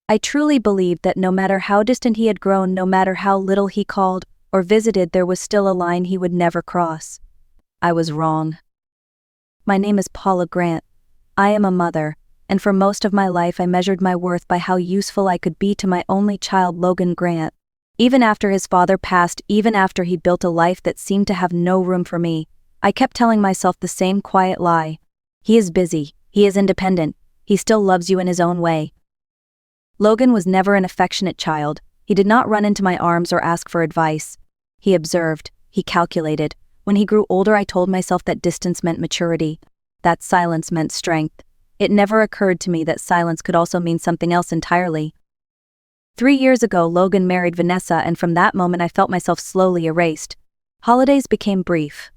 I truly believed that no matter how distant he had grown, no matter how little he called or visited, there was still a line he would never cross. I was wrong. My name is Paula Grant. I am a mother, and for most of my life I measured my worth by how useful I could be to my only child, Logan Grant. Even after his father passed, even after he built a life that seemed to have no room for me, I kept telling myself the same quiet lie. He is busy, he is independent, he still loves you in his own way. Logan was never an affectionate child. He did not run into my arms or ask for advice. He observed, he calculated. When he grew older, I told myself that distance meant maturity, that silence meant strength. It never occurred to me that silence could also mean something else entirely. 3 years ago, Logan married Vanessa, and from that moment I felt myself slowly erased. Holidays became brief.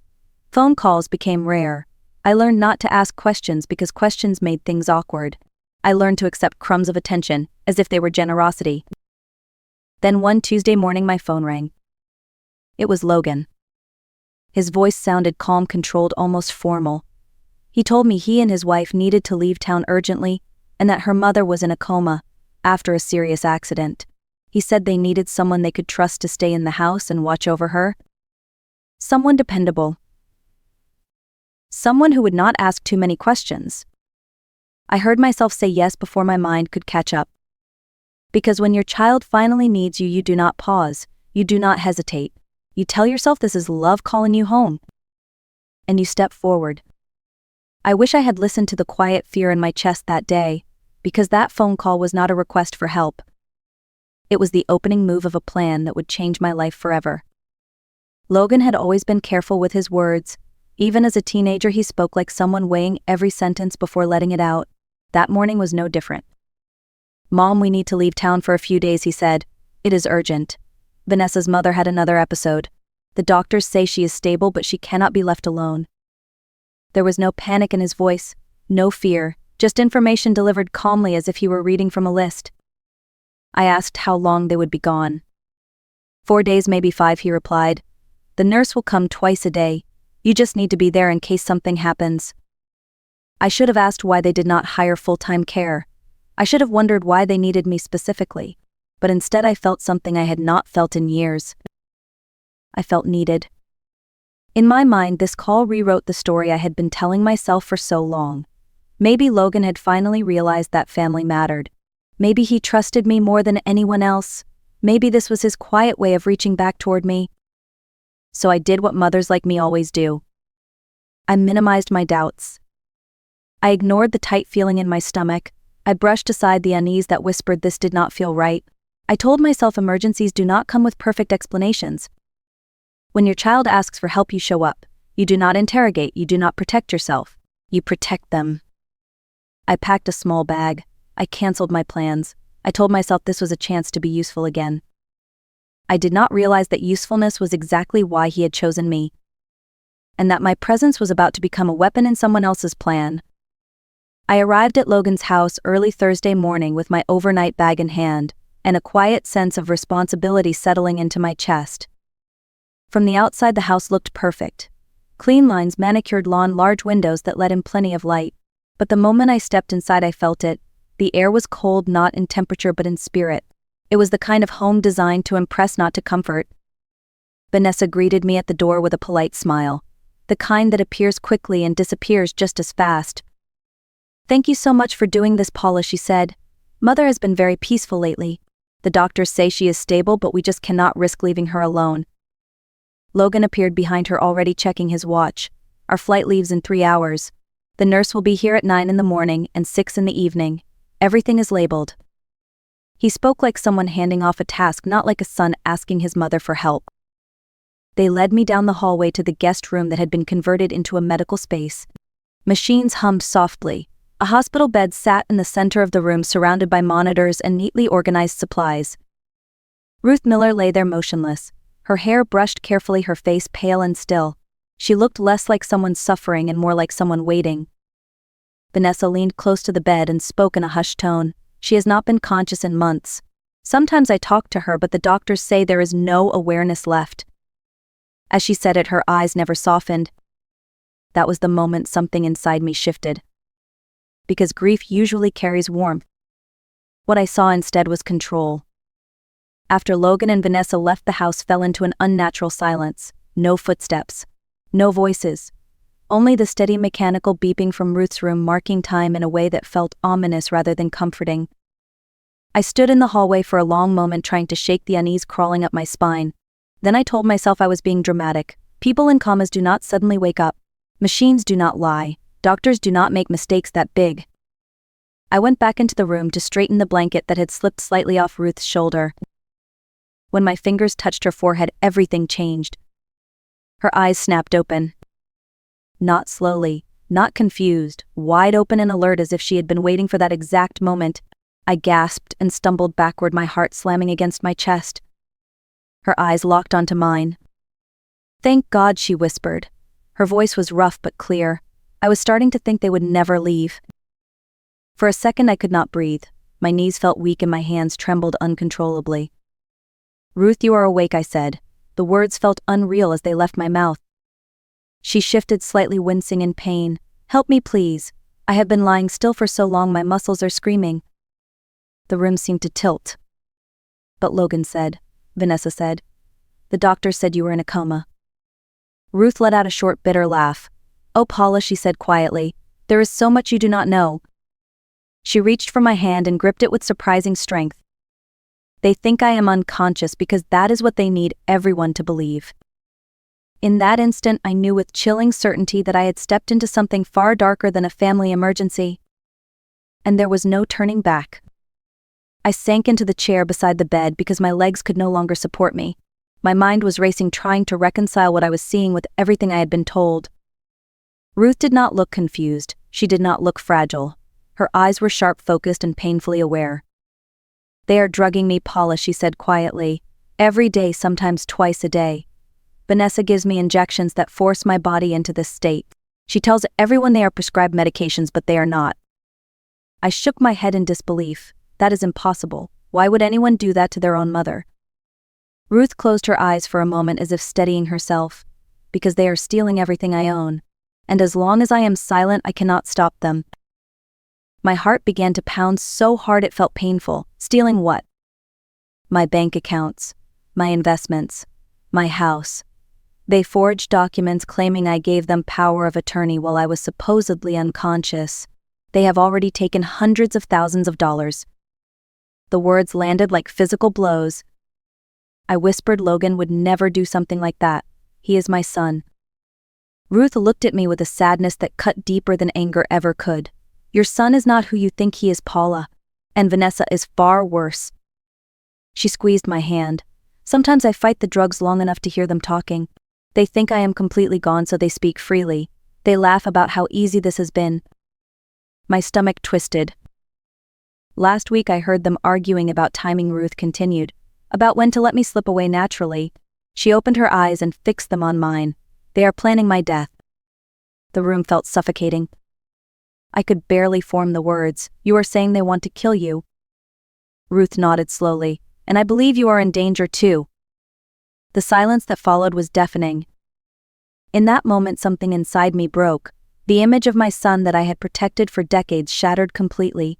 Phone calls became rare. I learned not to ask questions because questions made things awkward. I learned to accept crumbs of attention, as if they were generosity. Then one Tuesday morning my phone rang. It was Logan. His voice sounded calm, controlled, almost formal. He told me he and his wife needed to leave town urgently, and that her mother was in a coma after a serious accident. He said they needed someone they could trust to stay in the house and watch over her. Someone dependable. Someone who would not ask too many questions. I heard myself say yes before my mind could catch up. Because when your child finally needs you, you do not pause, you do not hesitate. You tell yourself this is love calling you home. And you step forward. I wish I had listened to the quiet fear in my chest that day, because that phone call was not a request for help. It was the opening move of a plan that would change my life forever. Logan had always been careful with his words. Even as a teenager, he spoke like someone weighing every sentence before letting it out. That morning was no different. "Mom, we need to leave town for a few days," he said. "It is urgent. Vanessa's mother had another episode. The doctors say she is stable, but she cannot be left alone." There was no panic in his voice, no fear, just information delivered calmly as if he were reading from a list. I asked how long they would be gone. 4 days, maybe 5, he replied. "The nurse will come twice a day. You just need to be there in case something happens." I should have asked why they did not hire full-time care. I should have wondered why they needed me specifically, but instead I felt something I had not felt in years. I felt needed. In my mind, this call rewrote the story I had been telling myself for so long. Maybe Logan had finally realized that family mattered. Maybe he trusted me more than anyone else. Maybe this was his quiet way of reaching back toward me. So I did what mothers like me always do. I minimized my doubts. I ignored the tight feeling in my stomach. I brushed aside the unease that whispered this did not feel right. I told myself emergencies do not come with perfect explanations. When your child asks for help, you show up. You do not interrogate, you do not protect yourself. You protect them. I packed a small bag. I canceled my plans. I told myself this was a chance to be useful again. I did not realize that usefulness was exactly why he had chosen me, and that my presence was about to become a weapon in someone else's plan. I arrived at Logan's house early Thursday morning with my overnight bag in hand, and a quiet sense of responsibility settling into my chest. From the outside, the house looked perfect. Clean lines, manicured lawn, large windows that let in plenty of light. But the moment I stepped inside, I felt it. The air was cold, not in temperature but in spirit. It was the kind of home designed to impress, not to comfort. Vanessa greeted me at the door with a polite smile, the kind that appears quickly and disappears just as fast. "Thank you so much for doing this, Paula," she said. "Mother has been very peaceful lately. The doctors say she is stable, but we just cannot risk leaving her alone." Logan appeared behind her, already checking his watch. "Our flight leaves in 3 hours. The nurse will be here at 9 in the morning and 6 in the evening. Everything is labeled." He spoke like someone handing off a task, not like a son asking his mother for help. They led me down the hallway to the guest room that had been converted into a medical space. Machines hummed softly. A hospital bed sat in the center of the room, surrounded by monitors and neatly organized supplies. Ruth Miller lay there motionless, her hair brushed carefully, her face pale and still. She looked less like someone suffering and more like someone waiting. Vanessa leaned close to the bed and spoke in a hushed tone. "She has not been conscious in months. Sometimes I talk to her, but the doctors say there is no awareness left." As she said it, her eyes never softened. That was the moment something inside me shifted. Because grief usually carries warmth. What I saw instead was control. After Logan and Vanessa left, the house fell into an unnatural silence. No footsteps. No voices. Only the steady mechanical beeping from Ruth's room marking time in a way that felt ominous rather than comforting. I stood in the hallway for a long moment trying to shake the unease crawling up my spine. Then I told myself I was being dramatic. People in comas do not suddenly wake up. Machines do not lie. Doctors do not make mistakes that big. I went back into the room to straighten the blanket that had slipped slightly off Ruth's shoulder. When my fingers touched her forehead, everything changed. Her eyes snapped open. Not slowly, not confused, wide open and alert as if she had been waiting for that exact moment. I gasped and stumbled backward, my heart slamming against my chest. Her eyes locked onto mine. "Thank God," she whispered. Her voice was rough but clear. I was starting to think they would never leave. For a second I could not breathe. My knees felt weak and my hands trembled uncontrollably. "Ruth, you are awake," I said. The words felt unreal as they left my mouth. She shifted slightly, wincing in pain. "Help me, please. I have been lying still for so long my muscles are screaming." The room seemed to tilt. "But Logan said," Vanessa said. "The doctor said you were in a coma." Ruth let out a short, bitter laugh. "Oh, Paula," she said quietly, "there is so much you do not know." She reached for my hand and gripped it with surprising strength. "They think I am unconscious because that is what they need everyone to believe." In that instant, I knew with chilling certainty that I had stepped into something far darker than a family emergency. And there was no turning back. I sank into the chair beside the bed because my legs could no longer support me. My mind was racing, trying to reconcile what I was seeing with everything I had been told. Ruth did not look confused. She did not look fragile. Her eyes were sharp, focused, and painfully aware. "They are drugging me, Paula," she said quietly. "Every day, sometimes twice a day. Vanessa gives me injections that force my body into this state. She tells everyone they are prescribed medications, but they are not." I shook my head in disbelief. That is impossible. Why would anyone do that to their own mother? Ruth closed her eyes for a moment as if steadying herself. "Because they are stealing everything I own. And as long as I am silent, I cannot stop them." My heart began to pound so hard it felt painful. Stealing what? My bank accounts. My investments. My house. They forged documents claiming I gave them power of attorney while I was supposedly unconscious. They have already taken hundreds of thousands of dollars. The words landed like physical blows. I whispered Logan would never do something like that. He is my son. Ruth looked at me with a sadness that cut deeper than anger ever could. "Your son is not who you think he is, Paula. And Vanessa is far worse." She squeezed my hand. "Sometimes I fight the drugs long enough to hear them talking. They think I am completely gone, so they speak freely. They laugh about how easy this has been." My stomach twisted. "Last week I heard them arguing about timing," Ruth continued. "About when to let me slip away naturally." She opened her eyes and fixed them on mine. "They are planning my death." The room felt suffocating. I could barely form the words. "You are saying they want to kill you?" Ruth nodded slowly. "And I believe you are in danger too." The silence that followed was deafening. In that moment, something inside me broke. The image of my son that I had protected for decades shattered completely.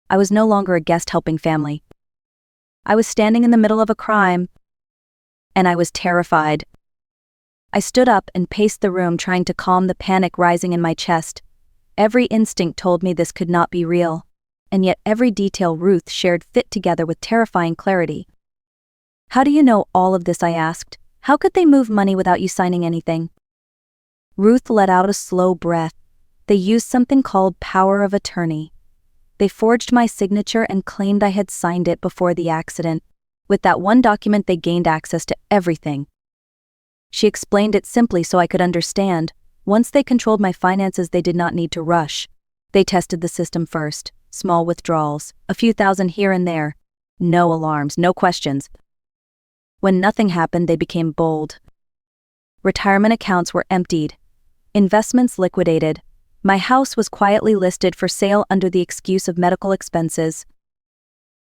I was no longer a guest helping family. I was standing in the middle of a crime. And I was terrified. I stood up and paced the room, trying to calm the panic rising in my chest. Every instinct told me this could not be real. And yet every detail Ruth shared fit together with terrifying clarity. "How do you know all of this?" I asked. "How could they move money without you signing anything?" Ruth let out a slow breath. "They used something called power of attorney. They forged my signature and claimed I had signed it before the accident. With that one document, they gained access to everything." She explained it simply so I could understand. Once they controlled my finances, they did not need to rush. They tested the system first. Small withdrawals, a few thousand here and there. No alarms, no questions. When nothing happened, they became bold. Retirement accounts were emptied. Investments liquidated. My house was quietly listed for sale under the excuse of medical expenses.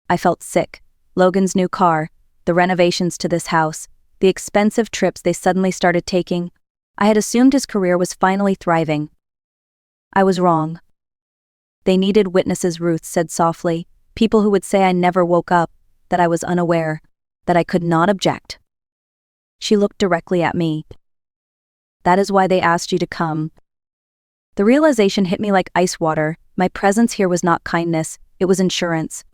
I felt sick. Logan's new car, the renovations to this house, the expensive trips they suddenly started taking. I had assumed his career was finally thriving. I was wrong. "They needed witnesses," Ruth said softly. People who would say I never woke up, that I was unaware, that I could not object. She looked directly at me. That is why they asked you to come. The realization hit me like ice water. My presence here was not kindness, it was insurance.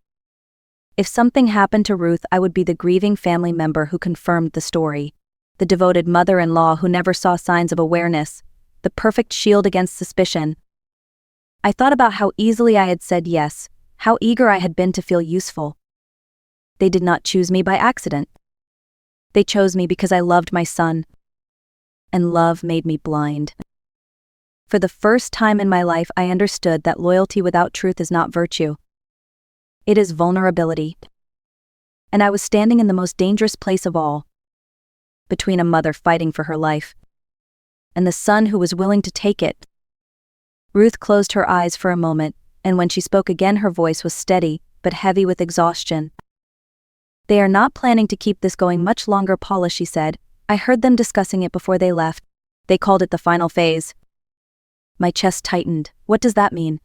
If something happened to Ruth, I would be the grieving family member who confirmed the story, the devoted mother-in-law who never saw signs of awareness, the perfect shield against suspicion. I thought about how easily I had said yes, how eager I had been to feel useful. They did not choose me by accident. They chose me because I loved my son. And love made me blind. For the first time in my life, I understood that loyalty without truth is not virtue. It is vulnerability. And I was standing in the most dangerous place of all, between a mother fighting for her life and the son who was willing to take it. Ruth closed her eyes for a moment, and when she spoke again, her voice was steady, but heavy with exhaustion. They are not planning to keep this going much longer, Paula, she said. I heard them discussing it before they left. They called it the final phase. My chest tightened. What does that mean?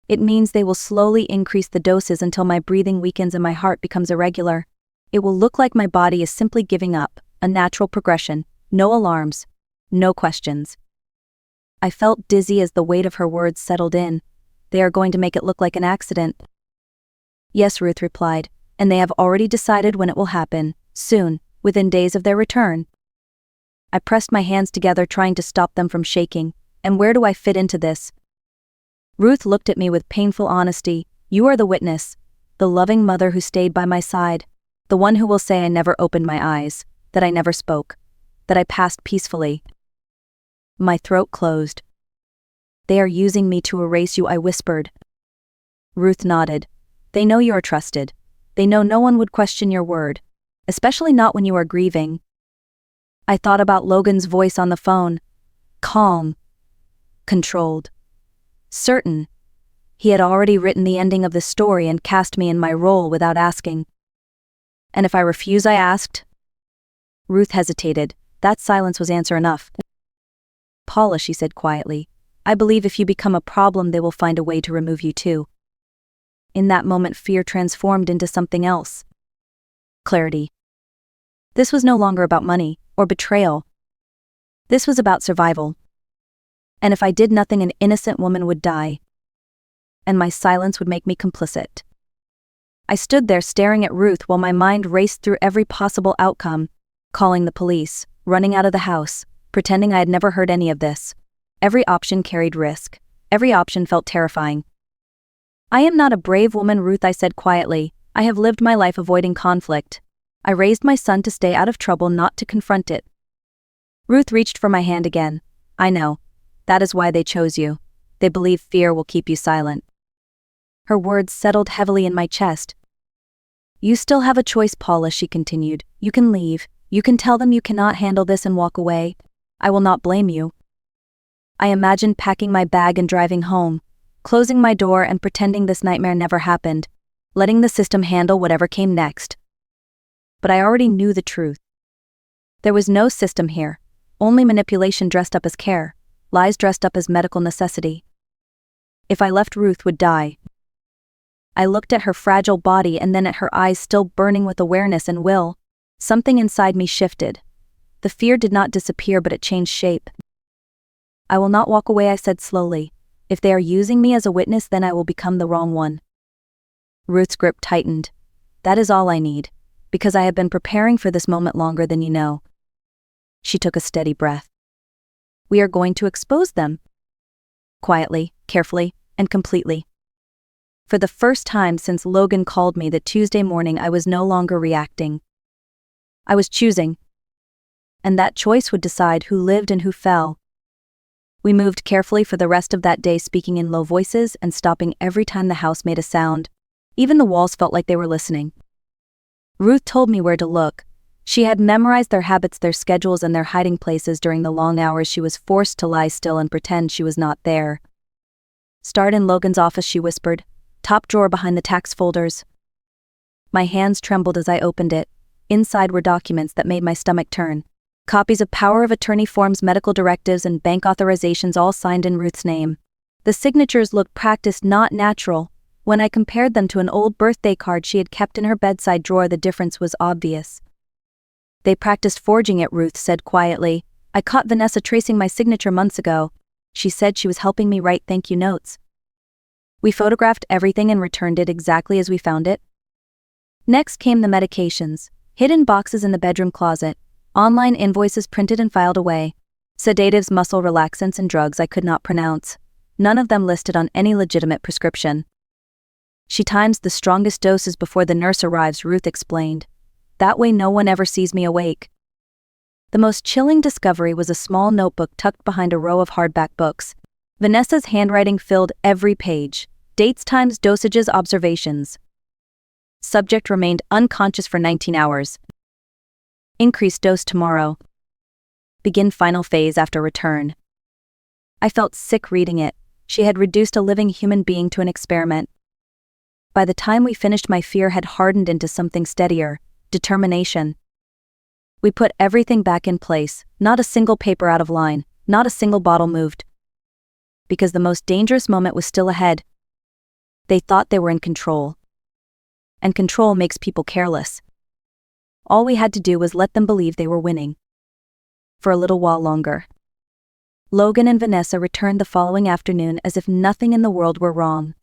It means they will slowly increase the doses until my breathing weakens and my heart becomes irregular. It will look like my body is simply giving up, a natural progression, no alarms, no questions. I felt dizzy as the weight of her words settled in. They are going to make it look like an accident. Yes, Ruth replied, and they have already decided when it will happen, soon, within days of their return. I pressed my hands together, trying to stop them from shaking. And where do I fit into this? Ruth looked at me with painful honesty. You are the witness, the loving mother who stayed by my side, the one who will say I never opened my eyes, that I never spoke, that I passed peacefully. My throat closed. They are using me to erase you, I whispered. Ruth nodded. They know you are trusted. They know no one would question your word, especially not when you are grieving. I thought about Logan's voice on the phone. Calm. Controlled. Certain. He had already written the ending of the story and cast me in my role without asking. And if I refuse, I asked? Ruth hesitated. That silence was answer enough. Paula, she said quietly, I believe if you become a problem, they will find a way to remove you too. In that moment, fear transformed into something else. Clarity. This was no longer about money or betrayal. This was about survival. And if I did nothing, an innocent woman would die. And my silence would make me complicit. I stood there staring at Ruth while my mind raced through every possible outcome, calling the police, running out of the house, pretending I had never heard any of this. Every option carried risk. Every option felt terrifying. I am not a brave woman, Ruth, I said quietly. I have lived my life avoiding conflict. I raised my son to stay out of trouble, not to confront it. Ruth reached for my hand again. I know. That is why they chose you. They believe fear will keep you silent. Her words settled heavily in my chest. You still have a choice, Paula, she continued. You can leave. You can tell them you cannot handle this and walk away. I will not blame you. I imagined packing my bag and driving home, closing my door and pretending this nightmare never happened, letting the system handle whatever came next. But I already knew the truth. There was no system here, only manipulation dressed up as care, lies dressed up as medical necessity. If I left, Ruth would die. I looked at her fragile body and then at her eyes still burning with awareness and will. Something inside me shifted. The fear did not disappear, but it changed shape. I will not walk away, I said slowly. If they are using me as a witness, then I will become the wrong one. Ruth's grip tightened. That is all I need, because I have been preparing for this moment longer than you know. She took a steady breath. We are going to expose them. Quietly, carefully, and completely. For the first time since Logan called me that Tuesday morning, I was no longer reacting. I was choosing. And that choice would decide who lived and who fell. We moved carefully for the rest of that day, speaking in low voices and stopping every time the house made a sound. Even the walls felt like they were listening. Ruth told me where to look. She had memorized their habits, their schedules, and their hiding places. During the long hours she was forced to lie still and pretend she was not there. Start in Logan's office, she whispered. Top drawer behind the tax folders. My hands trembled as I opened it. Inside were documents that made my stomach turn. Copies of power of attorney forms, medical directives, and bank authorizations, all signed in Ruth's name. The signatures looked practiced, not natural. When I compared them to an old birthday card she had kept in her bedside drawer, the difference was obvious. They practiced forging it, Ruth said quietly. I caught Vanessa tracing my signature months ago. She said she was helping me write thank you notes. We photographed everything and returned it exactly as we found it. Next came the medications, hidden boxes in the bedroom closet, online invoices printed and filed away, sedatives, muscle relaxants, and drugs I could not pronounce, none of them listed on any legitimate prescription. She times the strongest doses before the nurse arrives, Ruth explained. That way no one ever sees me awake. The most chilling discovery was a small notebook tucked behind a row of hardback books. Vanessa's handwriting filled every page. Dates, times, dosages, observations. Subject remained unconscious for 19 hours. Increased dose tomorrow. Begin final phase after return. I felt sick reading it. She had reduced a living human being to an experiment. By the time we finished, my fear had hardened into something steadier, determination. We put everything back in place, not a single paper out of line, not a single bottle moved. Because the most dangerous moment was still ahead. They thought they were in control. And control makes people careless. All we had to do was let them believe they were winning. For a little while longer. Logan and Vanessa returned the following afternoon as if nothing in the world were wrong.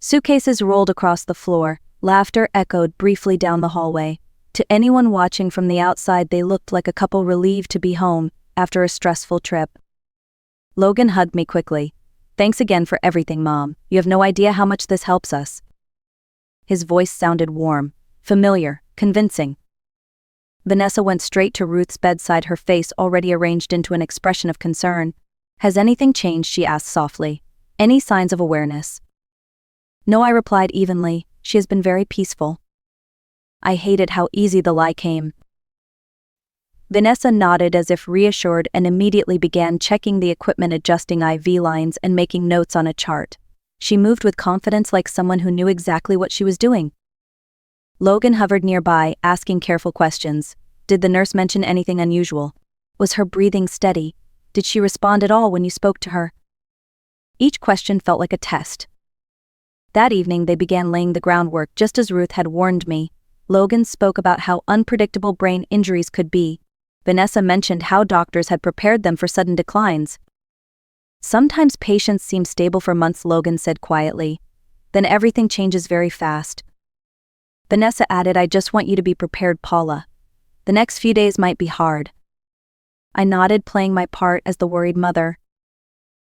Suitcases rolled across the floor, laughter echoed briefly down the hallway. To anyone watching from the outside, they looked like a couple relieved to be home after a stressful trip. Logan hugged me quickly. Thanks again for everything, Mom. You have no idea how much this helps us. His voice sounded warm, familiar, convincing. Vanessa went straight to Ruth's bedside, her face already arranged into an expression of concern. Has anything changed? She asked softly. Any signs of awareness? No, I replied evenly. She has been very peaceful. I hated how easy the lie came. Vanessa nodded as if reassured and immediately began checking the equipment, adjusting IV lines and making notes on a chart. She moved with confidence like someone who knew exactly what she was doing. Logan hovered nearby, asking careful questions. Did the nurse mention anything unusual? Was her breathing steady? Did she respond at all when you spoke to her? Each question felt like a test. That evening they began laying the groundwork just as Ruth had warned me. Logan spoke about how unpredictable brain injuries could be. Vanessa mentioned how doctors had prepared them for sudden declines. Sometimes patients seem stable for months, Logan said quietly. Then everything changes very fast. Vanessa added, I just want you to be prepared, Paula. The next few days might be hard. I nodded, playing my part as the worried mother.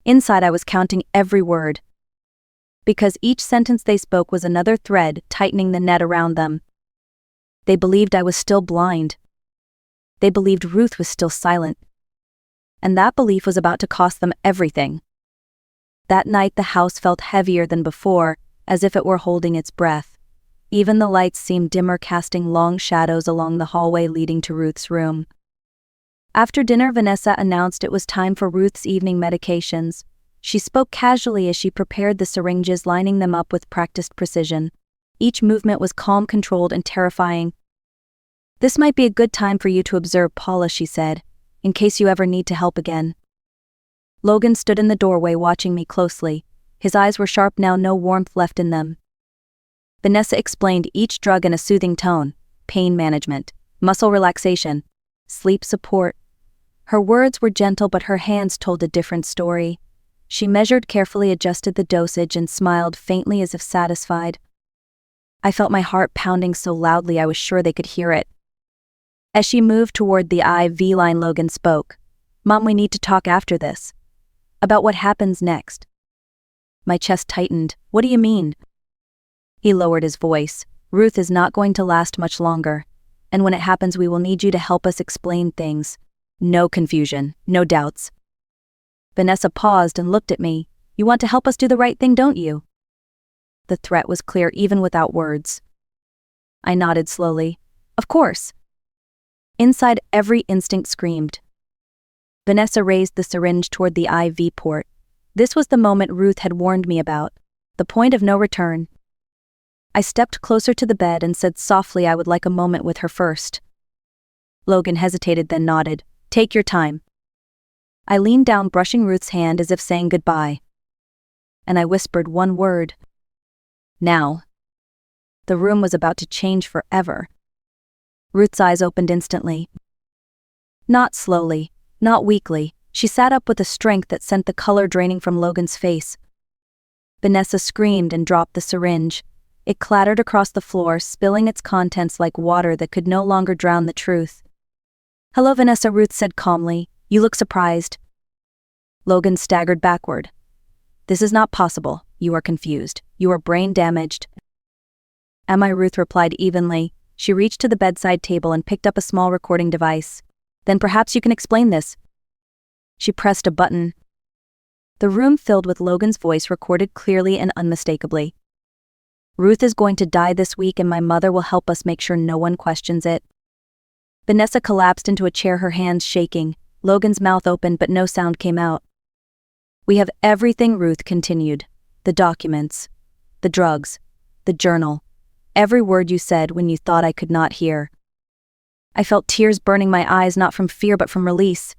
Inside I was counting every word. Because each sentence they spoke was another thread tightening the net around them. They believed I was still blind. They believed Ruth was still silent. And that belief was about to cost them everything. That night the house felt heavier than before, as if it were holding its breath. Even the lights seemed dimmer, casting long shadows along the hallway leading to Ruth's room. After dinner, Vanessa announced it was time for Ruth's evening medications. She spoke casually as she prepared the syringes, lining them up with practiced precision. Each movement was calm, controlled, and terrifying. This might be a good time for you to observe, Paula, she said, in case you ever need to help again. Logan stood in the doorway watching me closely. His eyes were sharp now, no warmth left in them. Vanessa explained each drug in a soothing tone. Pain management, muscle relaxation, sleep support. Her words were gentle, but her hands told a different story. She measured carefully, adjusted the dosage, and smiled faintly as if satisfied. I felt my heart pounding so loudly I was sure they could hear it. As she moved toward the IV line, Logan spoke. Mom, we need to talk after this. About what happens next. My chest tightened. What do you mean? He lowered his voice. Ruth is not going to last much longer. And when it happens, we will need you to help us explain things. No confusion, no doubts. Vanessa paused and looked at me. You want to help us do the right thing, don't you? The threat was clear even without words. I nodded slowly. Of course. Inside, every instinct screamed. Vanessa raised the syringe toward the IV port. This was the moment Ruth had warned me about. The point of no return. I stepped closer to the bed and said softly I would like a moment with her first. Logan hesitated, then nodded. Take your time. I leaned down, brushing Ruth's hand as if saying goodbye. And I whispered one word. Now. The room was about to change forever. Ruth's eyes opened instantly. Not slowly, not weakly, she sat up with a strength that sent the color draining from Logan's face. Vanessa screamed and dropped the syringe. It clattered across the floor, spilling its contents like water that could no longer drown the truth. "Hello, Vanessa," Ruth said calmly. "You look surprised." Logan staggered backward. "This is not possible. You are confused. You are brain damaged." "Am I?" Ruth replied evenly. She reached to the bedside table and picked up a small recording device. "Then perhaps you can explain this." She pressed a button. The room filled with Logan's voice, recorded clearly and unmistakably. "Ruth is going to die this week, and my mother will help us make sure no one questions it." Vanessa collapsed into a chair, her hands shaking. Logan's mouth opened, but no sound came out. "We have everything," Ruth continued. "The documents, the drugs, the journal. Every word you said when you thought I could not hear." I felt tears burning my eyes, not from fear but from release.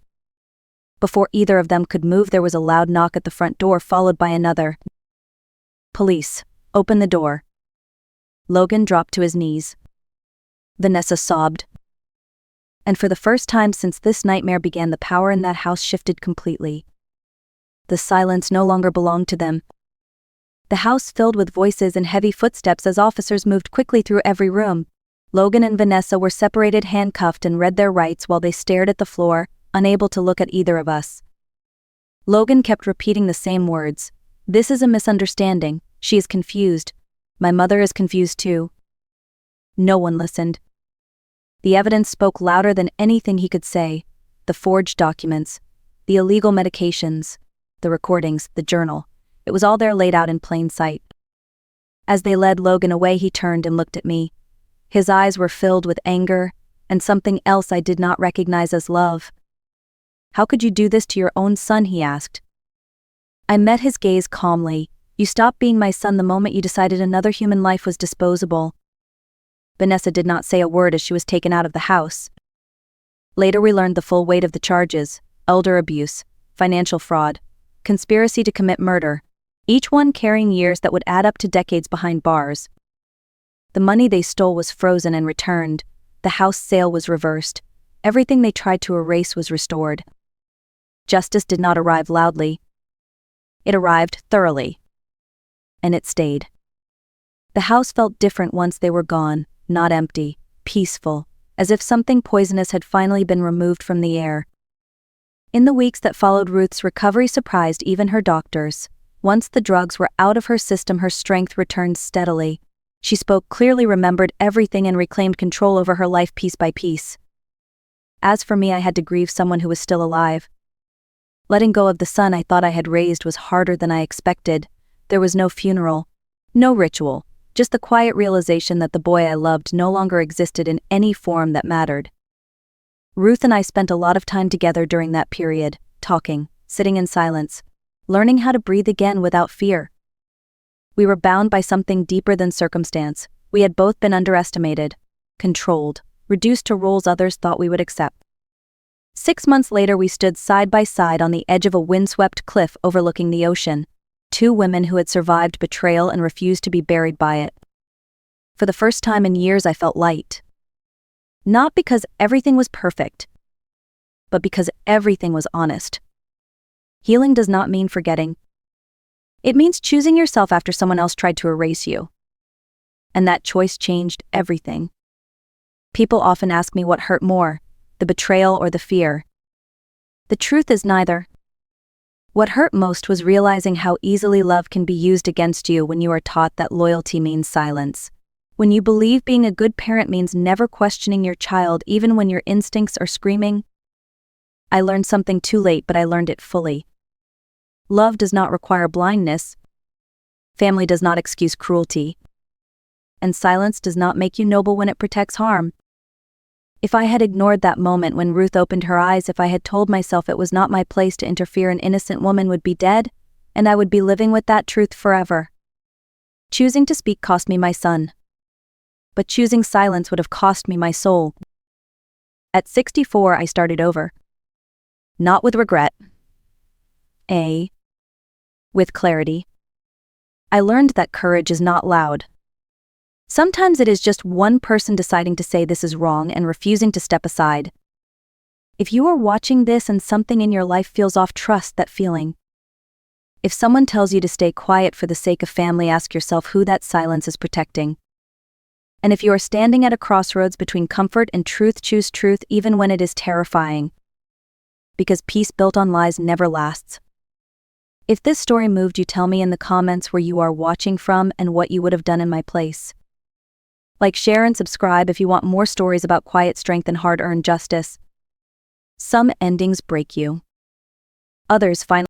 Before either of them could move, there was a loud knock at the front door, followed by another. "Police, open the door." Logan dropped to his knees. Vanessa sobbed. And for the first time since this nightmare began, the power in that house shifted completely. The silence no longer belonged to them. The house filled with voices and heavy footsteps as officers moved quickly through every room. Logan and Vanessa were separated, handcuffed, and read their rights while they stared at the floor, unable to look at either of us. Logan kept repeating the same words. "This is a misunderstanding. She is confused. My mother is confused too." No one listened. The evidence spoke louder than anything he could say. The forged documents, the illegal medications, the recordings, the journal. It was all there, laid out in plain sight. As they led Logan away, he turned and looked at me. His eyes were filled with anger and something else I did not recognize as love. "How could you do this to your own son?" he asked. I met his gaze calmly. "You stopped being my son the moment you decided another human life was disposable." Vanessa did not say a word as she was taken out of the house. Later we learned the full weight of the charges: elder abuse, financial fraud, conspiracy to commit murder, each one carrying years that would add up to decades behind bars. The money they stole was frozen and returned. The house sale was reversed. Everything they tried to erase was restored. Justice did not arrive loudly. It arrived thoroughly. And it stayed. The house felt different once they were gone, not empty, peaceful, as if something poisonous had finally been removed from the air. In the weeks that followed, Ruth's recovery surprised even her doctors. Once the drugs were out of her system, her strength returned steadily. She spoke clearly, remembered everything, and reclaimed control over her life piece by piece. As for me, I had to grieve someone who was still alive. Letting go of the son I thought I had raised was harder than I expected. There was no funeral, no ritual, just the quiet realization that the boy I loved no longer existed in any form that mattered. Ruth and I spent a lot of time together during that period, talking, sitting in silence, learning how to breathe again without fear. We were bound by something deeper than circumstance. We had both been underestimated, controlled, reduced to roles others thought we would accept. 6 months later, we stood side by side on the edge of a windswept cliff overlooking the ocean, two women who had survived betrayal and refused to be buried by it. For the first time in years, I felt light. Not because everything was perfect, but because everything was honest. Healing does not mean forgetting. It means choosing yourself after someone else tried to erase you. And that choice changed everything. People often ask me what hurt more, the betrayal or the fear. The truth is neither. What hurt most was realizing how easily love can be used against you when you are taught that loyalty means silence. When you believe being a good parent means never questioning your child even when your instincts are screaming. I learned something too late, but I learned it fully. Love does not require blindness. Family does not excuse cruelty. And silence does not make you noble when it protects harm. If I had ignored that moment when Ruth opened her eyes, if I had told myself it was not my place to interfere, an innocent woman would be dead, and I would be living with that truth forever. Choosing to speak cost me my son. But choosing silence would have cost me my soul. At 64, I started over. Not with regret. With clarity. I learned that courage is not loud. Sometimes it is just one person deciding to say this is wrong and refusing to step aside. If you are watching this and something in your life feels off, trust that feeling. If someone tells you to stay quiet for the sake of family, ask yourself who that silence is protecting. And if you are standing at a crossroads between comfort and truth, choose truth even when it is terrifying. Because peace built on lies never lasts. If this story moved you, tell me in the comments where you are watching from and what you would have done in my place. Like, share, and subscribe if you want more stories about quiet strength and hard-earned justice. Some endings break you. Others finally